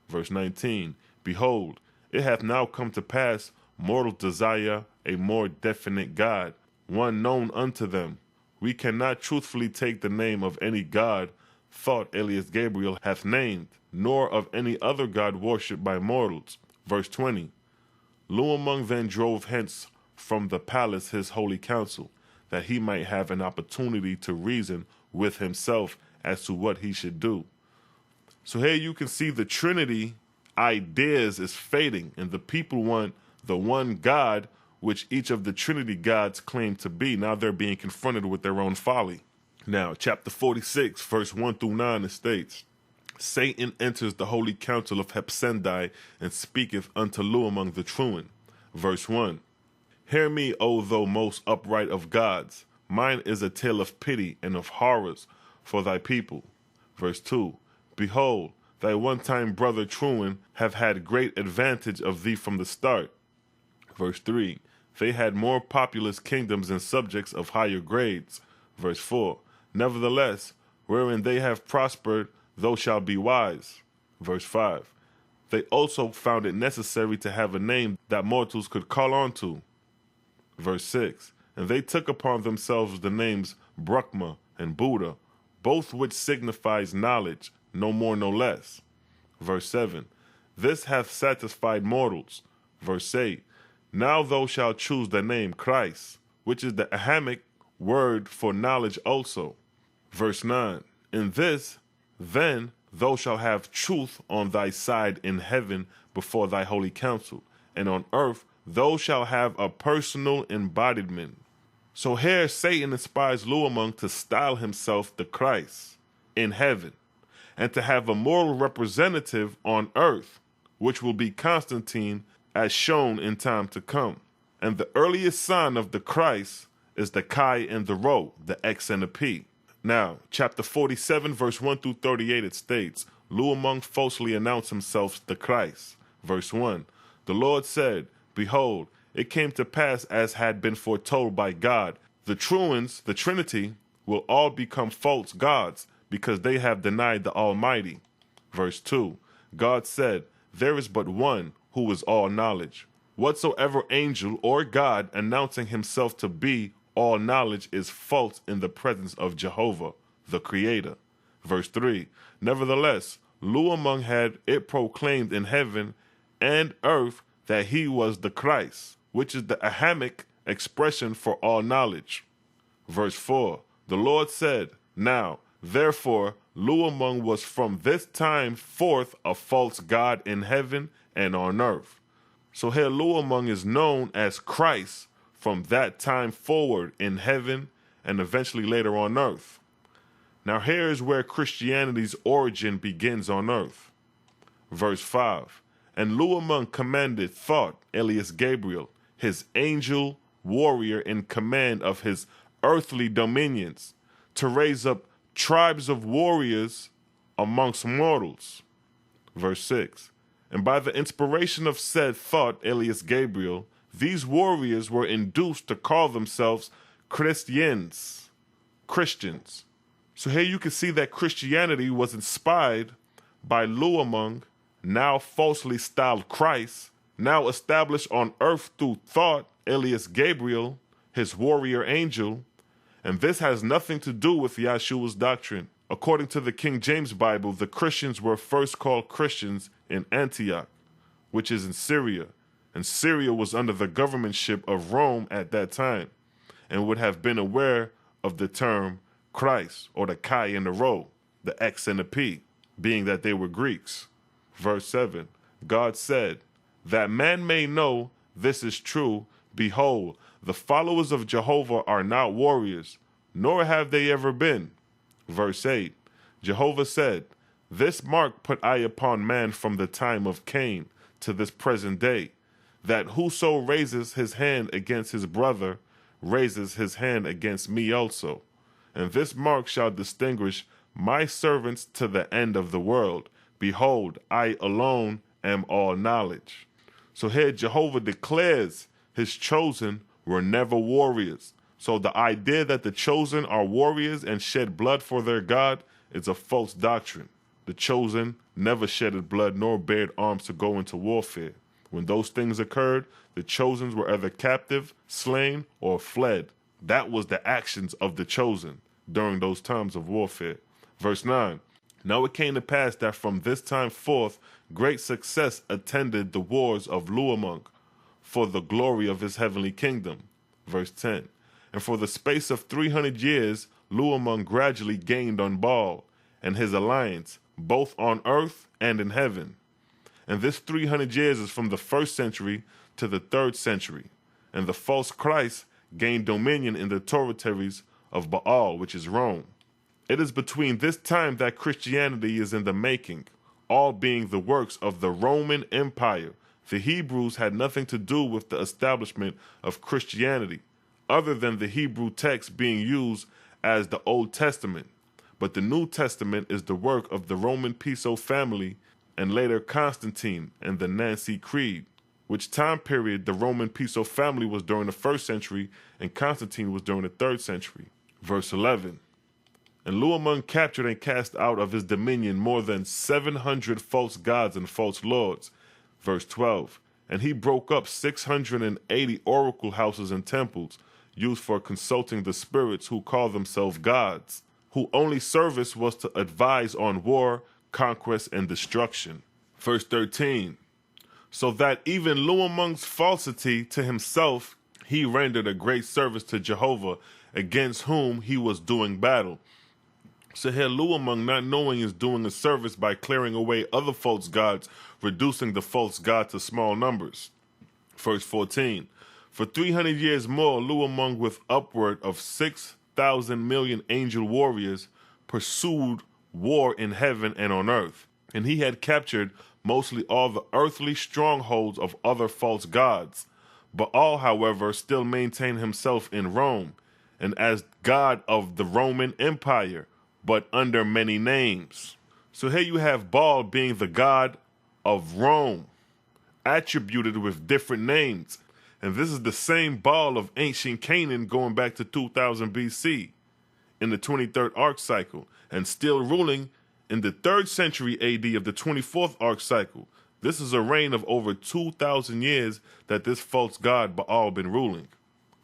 Verse 19, behold, it hath now come to pass, mortals desire a more definite God, one known unto them. We cannot truthfully take the name of any God THOTH alias Gabriel hath named, nor of any other God worshipped by mortals. Verse 20, Looeamong then drove hence from the palace his holy council, that he might have an opportunity to reason with himself as to what he should do. So here you can see the Trinity ideas is fading, and the people want the one God, which each of the Trinity gods claim to be. Now they're being confronted with their own folly. Now, chapter 46, verse 1 through 9, it states, Satan enters the holy council of Hepsendai and speaketh unto Looeamong the truant. Verse 1, Hear me, O thou most upright of gods. Mine is a tale of pity and of horrors for thy people. Verse 2, Behold, thy one-time brother Truant have had great advantage of thee from the start. Verse 3, They had more populous kingdoms and subjects of higher grades. Verse 4, Nevertheless, wherein they have prospered, thou shalt be wise. Verse 5, They also found it necessary to have a name that mortals could call on to. Verse 6, And they took upon themselves the names Brahma and Buddha, both which signifies knowledge, no more no less. Verse 7, This hath satisfied mortals. Verse 8, Now thou shalt choose the name Christ, which is the Ahamic word for knowledge also. Verse 9, In this, then, thou shalt have truth on thy side in heaven before thy holy council, and on earth thou shalt have a personal embodiment. So here Satan inspires Looeamong to style himself the Christ in heaven, and to have a moral representative on earth, which will be Constantine, as shown in time to come. And the earliest sign of the Christ is the Chi and the Rho, the X and the P. Now, chapter 47, verse 1 through 38, it states, Looeamong falsely announced himself the Christ. Verse 1, The Lord said, Behold, it came to pass as had been foretold by God. The truants, the Trinity, will all become false gods, because they have denied the Almighty. Verse 2, God said, There is but one who is all knowledge. Whatsoever angel or God announcing himself to be all knowledge is false in the presence of Jehovah, the Creator. Verse 3, Nevertheless, Looeamong had it proclaimed in heaven and earth that he was the Christ, which is the Ahamic expression for all knowledge. Verse 4, The Lord said, Now, therefore, Looeamong was from this time forth a false god in heaven and on earth. So here Looeamong is known as Christ from that time forward in heaven and eventually later on earth. Now here is where Christianity's origin begins on earth. Verse 5, And Looeamong commanded THOTH, alias Gabriel, his angel warrior in command of his earthly dominions, to raise up tribes of warriors amongst mortals. Verse 6, And by the inspiration of said THOTH, alias Gabriel, these warriors were induced to call themselves Christians, Christians. So here you can see that Christianity was inspired by Looeamong, now falsely styled Christ, now established on earth through THOTH, alias Gabriel, his warrior angel, and this has nothing to do with Yahshua's doctrine. According to the King James Bible, the Christians were first called Christians in Antioch, which is in Syria, and Syria was under the governmentship of Rome at that time, and would have been aware of the term Christ, or the Chi and the Rho, the X and the P, being that they were Greeks. Verse 7, God said, That man may know this is true, behold, the followers of Jehovah are not warriors, nor have they ever been. Verse 8, Jehovah said, This mark put I upon man from the time of Cain to this present day, that whoso raises his hand against his brother raises his hand against me also. And this mark shall distinguish my servants to the end of the world. Behold, I alone am all knowledge. So here Jehovah declares his chosen were never warriors. So the idea that the chosen are warriors and shed blood for their God is a false doctrine. The chosen never shedded blood nor bared arms to go into warfare. When those things occurred, the chosen were either captive, slain, or fled. That was the actions of the chosen during those times of warfare. Verse 9. Now it came to pass that from this time forth great success attended the wars of Looeamong for the glory of his heavenly kingdom. Verse 10. And for the space of 300 years Looeamong gradually gained on Baal and his alliance, both on earth and in heaven. And this 300 years is from the 1st century to the 3rd century. And the false Christ gained dominion in the territories of Baal, which is Rome. It is between this time that Christianity is in the making, all being the works of the Roman Empire. The Hebrews had nothing to do with the establishment of Christianity, other than the Hebrew text being used as the Old Testament. But the New Testament is the work of the Roman Piso family and later Constantine and the Nicene Creed, which time period the Roman Piso family was during the 1st century and Constantine was during the 3rd century. Verse 11. And Looeamong captured and cast out of his dominion more than 700 false gods and false lords. Verse 12. And he broke up 680 oracle houses and temples used for consulting the spirits who call themselves gods, whose only service was to advise on war, conquest, and destruction. Verse 13. So that even Looeamong's falsity to himself, he rendered a great service to Jehovah, against whom he was doing battle. So here Looeamong, not knowing, is doing a service by clearing away other false gods, reducing the false god to small numbers. Verse 14. For 300 years more, Looeamong, with upward of 6,000 million angel warriors, pursued war in heaven and on earth. And he had captured mostly all the earthly strongholds of other false gods. Baal, however, still maintained himself in Rome, and as god of the Roman Empire, but under many names. So here you have Baal being the god of Rome, attributed with different names. And this is the same Baal of ancient Canaan going back to 2000 BC in the 23rd arc cycle, and still ruling in the 3rd century AD of the 24th arc cycle. This is a reign of over 2,000 years that this false god Baal been ruling.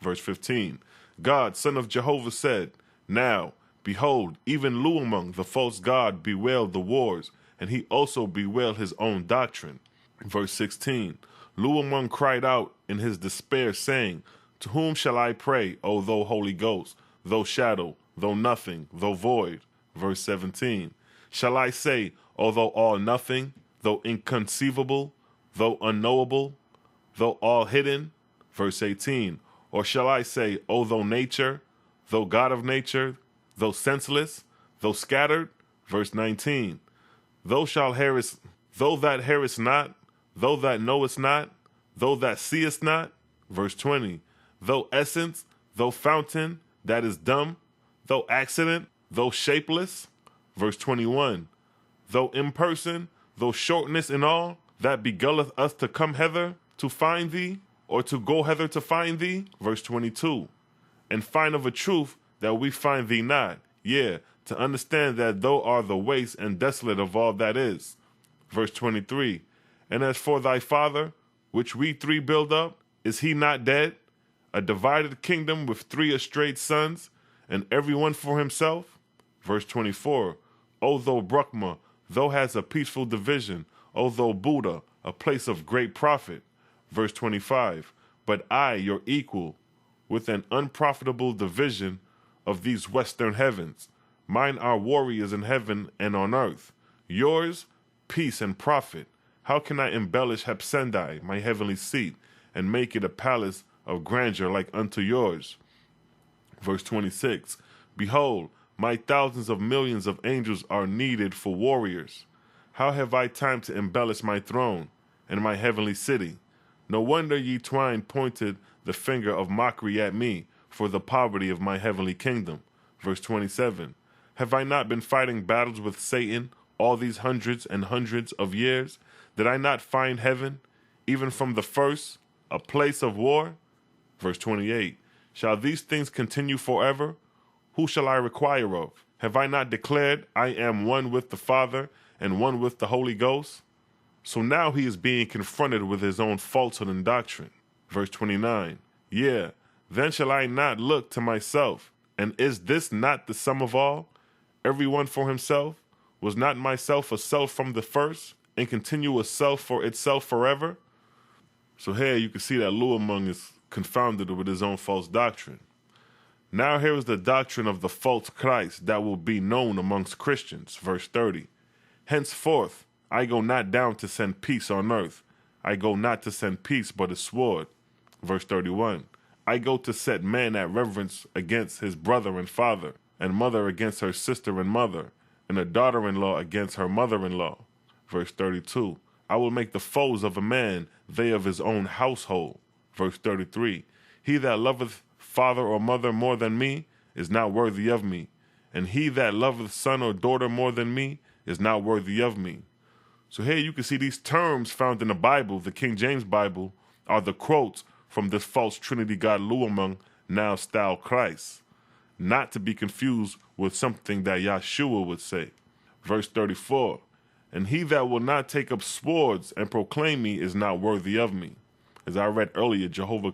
Verse 15. God, son of Jehovah, said, Now, behold, even Looeamong, the false god, bewailed the wars, and he also bewailed his own doctrine. Verse 16. Looeamong cried out in his despair, saying, To whom shall I pray, O thou Holy Ghost, though shadow, though nothing, though void? Verse 17. Shall I say, O thou all nothing, though inconceivable, though unknowable, though all hidden? Verse 18. Or shall I say, O thou nature, though God of nature, though senseless, though scattered? Verse 19. Though that hearest not, though that knowest not, though that seest not? Verse 20. Though essence, though fountain, that is dumb, though accident, though shapeless? Verse 21. Though imperson, though shortness in all, that beguileth us to come hither to find thee, or to go hither to find thee? Verse 22. And find of a truth that we find thee not, yea, to understand that thou art the waste and desolate of all that is. Verse 23. And as for thy father, which we three build up, is he not dead? A divided kingdom with 3 estranged sons, and every one for himself? Verse 24. O thou Brahma, thou hast a peaceful division. O thou Buddha, a place of great profit. Verse 25. But I, your equal, with an unprofitable division of these western heavens. Mine are warriors in heaven and on earth. Yours, peace and profit. How can I embellish Hepsendai, my heavenly seat, and make it a palace of grandeur like unto yours? Verse 26. Behold, my thousands of millions of angels are needed for warriors. How have I time to embellish my throne and my heavenly city? No wonder ye twine pointed the finger of mockery at me for the poverty of my heavenly kingdom. Verse 27. Have I not been fighting battles with Satan all these hundreds and hundreds of years? Did I not find heaven, even from the first, a place of war? Verse 28. Shall these things continue forever? Who shall I require of? Have I not declared I am one with the Father, and one with the Holy Ghost? So now he is being confronted with his own falsehood and doctrine. Verse 29, yeah, then shall I not look to myself, and is this not the sum of all? Everyone for himself? Was not myself a self from the first, and continue a self for itself forever? So here you can see that Looeamong is confounded with his own false doctrine. Now here is the doctrine of the false Christ that will be known amongst Christians. Verse 30, henceforth I go not down to send peace on earth. I go not to send peace but a sword. Verse 31, I go to set man at reverence against his brother and father, and mother against her sister and mother, and a daughter-in-law against her mother-in-law. Verse 32, I will make the foes of a man they of his own household. Verse 33, he that loveth father or mother more than me is not worthy of me, and he that loveth son or daughter more than me is not worthy of me. So here you can see these terms found in the Bible, the King James Bible, are the quotes from this false Trinity God Looeamong, now styled Christ, not to be confused with something that Yahshua would say. Verse 34, and he that will not take up swords and proclaim me is not worthy of me. As I read earlier, Jehovah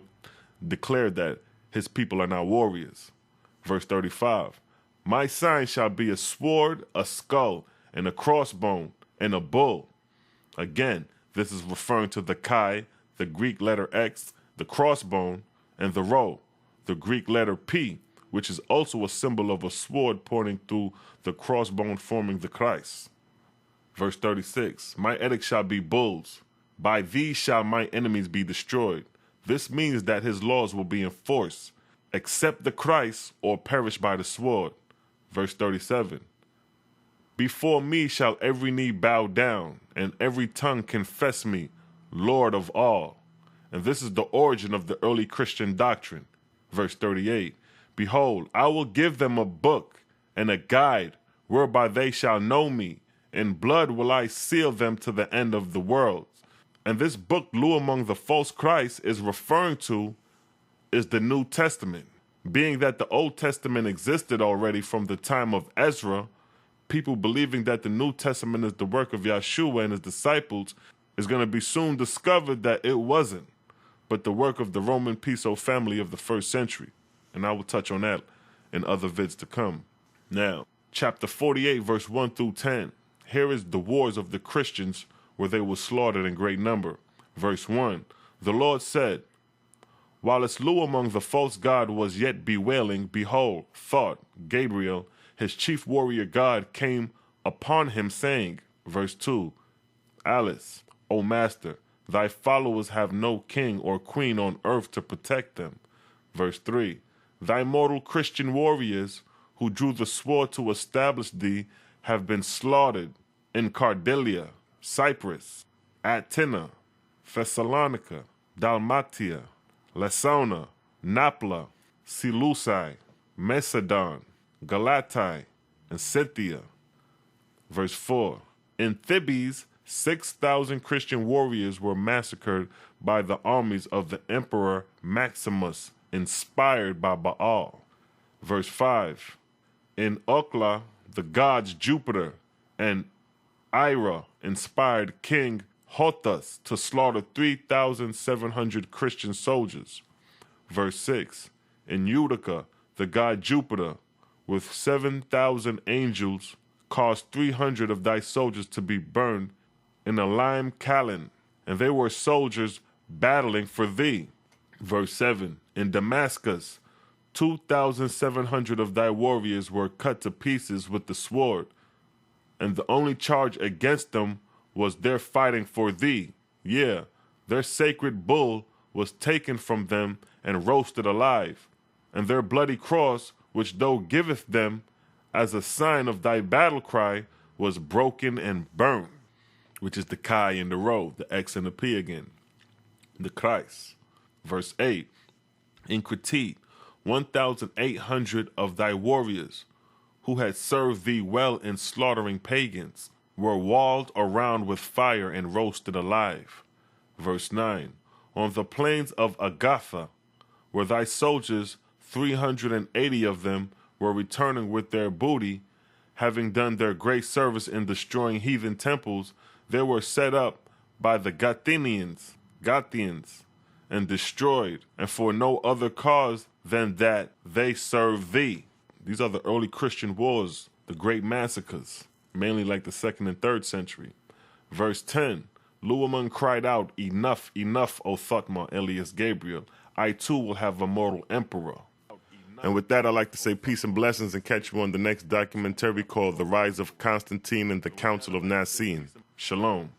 declared that his people are not warriors. Verse 35, my sign shall be a sword, a skull, and a crossbone, and a bull. Again, this is referring to the Chi, the Greek letter X, the crossbone, and the Rho, the Greek letter P, which is also a symbol of a sword pointing through the crossbone forming the Christ. Verse 36, my edict shall be bulls. By these shall my enemies be destroyed. This means that his laws will be enforced. Accept the Christ or perish by the sword. Verse 37, before me shall every knee bow down, and every tongue confess me, Lord of all. And this is the origin of the early Christian doctrine. Verse 38, behold, I will give them a book and a guide, whereby they shall know me. In blood will I seal them to the end of the world. And this book, Looeamong the false Christ, is referring to is the New Testament. Being that the Old Testament existed already from the time of Ezra, people believing that the New Testament is the work of Yahshua and his disciples is going to be soon discovered that it wasn't, but the work of the Roman Piso family of the first century. And I will touch on that in other vids to come. Now, chapter 48, verse 1 through 10. Here is the wars of the Christians where they were slaughtered in great number. Verse 1, the Lord said, while its Looeamong the false god was yet bewailing, behold, THOTH, Gabriel, his chief warrior god, came upon him, saying, verse 2, ALIAS, O master, thy followers have no king or queen on earth to protect them. Verse 3, thy mortal Christian warriors, who drew the sword to establish thee, have been slaughtered in Cardelia, Cyprus, Atina, Thessalonica, Dalmatia, Lasona, Napla, Seleucia, Macedon, Galatia, and Scythia. Verse 4, in Thebes, 6,000 Christian warriors were massacred by the armies of the Emperor Maximus, inspired by Baal. Verse 5, in Okla, the gods Jupiter and Ira inspired King Hothus to slaughter 3,700 Christian soldiers. Verse 6, in Utica, the god Jupiter, with 7,000 angels, caused 300 of thy soldiers to be burned in a lime kiln, and they were soldiers battling for thee. Verse 7, in Damascus, 2,700 of thy warriors were cut to pieces with the sword, and the only charge against them was their fighting for thee. Yeah, their sacred bull was taken from them and roasted alive, and their bloody cross, which thou giveth them as a sign of thy battle cry, was broken and burnt, which is the Chi and the Rho, the X and the P again, the Christ. Verse 8, in KRISTE, 1,800 of thy warriors, who had served thee well in slaughtering pagans, were walled around with fire and roasted alive. Verse 9, on the plains of Agatha, where thy soldiers, 380 of them, were returning with their booty, having done their great service in destroying heathen temples, they were set up by the Gothians, and destroyed, and for no other cause than that they serve thee. These are the early Christian wars, the great massacres, mainly like the 2nd and 3rd century. Verse 10, Looeamong cried out, enough, enough, O Thoth, alias Gabriel. I too will have a mortal emperor. And with that, I'd like to say peace and blessings and catch you on the next documentary called The Rise of Constantine and the Council of Nicene. Shalom.